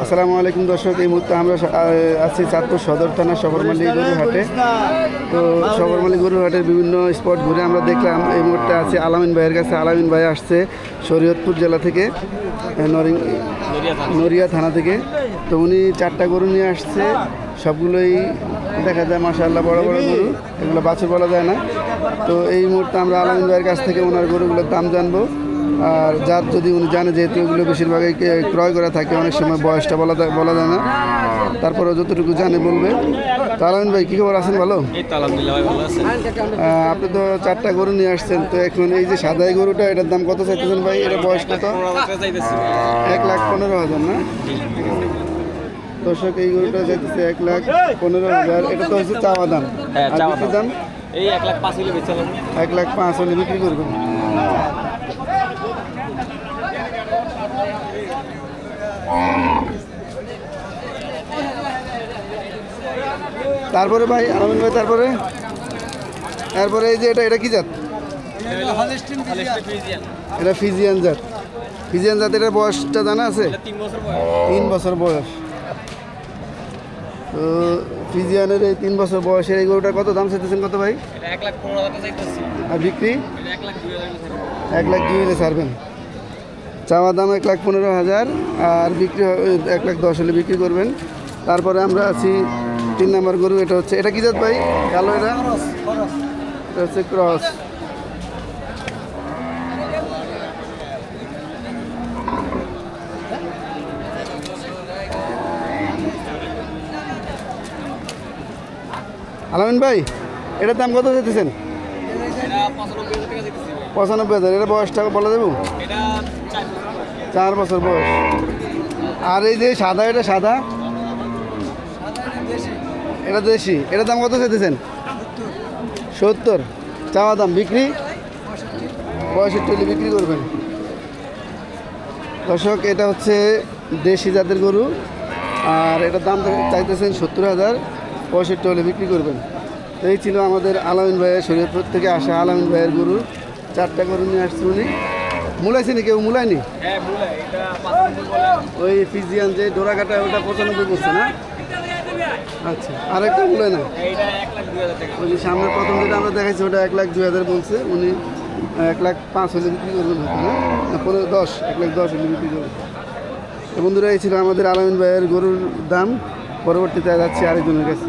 আসসালামু আলাইকুম দর্শক, এই মুহূর্তে আমরা আছি চাঁদপুর সদর থানা সবরমালী গরুর হাটে। তো সবরমালী গরুর হাটের বিভিন্ন স্পট ঘুরে আমরা দেখলাম এই মুহূর্তে আছে আলামিন ভাইয়ের কাছে। আলামিন ভাই আসছে শরীয়তপুর জেলা থেকে, নড়িয়া থানা থেকে। তো উনি 4টা গরু নিয়ে আসছে, সবগুলোই দেখা যায় মাশাআল্লাহ বড় বড় গরু, এগুলো বাছুর বলা যায় না। তো এই মুহূর্তে আমরা আলামিন ভাইয়ের কাছ থেকে ওনার গরুগুলোর দাম জানবো। আর যার যদি উনি জানে, যেহেতু এগুলো বেশিরভাগই ক্রয় করা থাকে, অনেক সময় বয়সটা বলা যায় না, তারপরে যতটুকু জানে বলবে। তো আলামিন ভাই, কী খবর আছেন? ভালো? আপনি তো 4টা গরু নিয়ে আসছেন, তো এখন এই যে সাদা গরুটা, এটার দাম কত চাইতেছেন ভাই? এটা বয়স কত? 1,15,000 না? দর্শক, এই গরুটা চাইতেছে 1,15,000। এটা তো হচ্ছে চাওয়া দাম। দাম এই 1,05,000 হলে বেচা যাবে। 1,05,000 হলে বিক্রি করবেন। তারপরে ভাই আলামিন ভাই, তারপরে এই যে এটা কি জাত? এটা ফিজিয়ান জাত। ফিজিয়ান জাত, এটার বয়সটা জানা আছে? 3 বছর বয়স। তো ফিজিয়ানের এই 3 বছর বয়সের এই গরুটার কত দাম চাইতেছেন কত ভাই? আর বিক্রি 1,02,000 ছাড়বেন। চাওয়া দাম 1,15,000 আর বিক্রি 1,10,000 হলে বিক্রি করবেন। তারপরে আমরা আছি 3 নম্বর গরু। এটা কি জাত ভাই? কালো, এটা হচ্ছে ক্রস। আলামিন ভাই, এটার দাম কত চাইতেছেন? 95,000। এটা বয়সটা বলা যাবো? 4 বছর বয়স। আর এই যে সাদা, এটা সাদা, এটা দেশি। এটার দাম কত চাইতেছেন? 70 চাওয়া দাম। বিক্রি 65 হলে বিক্রি করবেন। দর্শক, এটা হচ্ছে দেশি জাতের গরু, আর এটার দাম চাইতেছেন 70,000, 65 হলে বিক্রি করবেন। তো এই ছিল আমাদের আলামিন ভাইয়ের, শরীয়তপুর থেকে আসা আলামিন ভাইয়ের গরু। 4টা গরু নিয়ে আসছে উনি। মূলাইছেনি? কেউ মূলায়নি? ওই ফিজিয়ান যে ডোরা কাটা, ওটা 95 বলছে না? আচ্ছা, আরেকটা মূলায় না? ওই যে সামনে প্রথম যেটা আমরা দেখাইছি, ওটা 1,02,000 বলছে উনি। 1,05,000 হলে বিক্রি করবেন হয়তো, না? 1,10,000 হলে বিক্রি করবেন। তো বন্ধুরা, এই ছিল আমাদের আলামিন ভাইয়ের গরুর দাম। পরবর্তীতে যাচ্ছি আরেকজনের কাছে।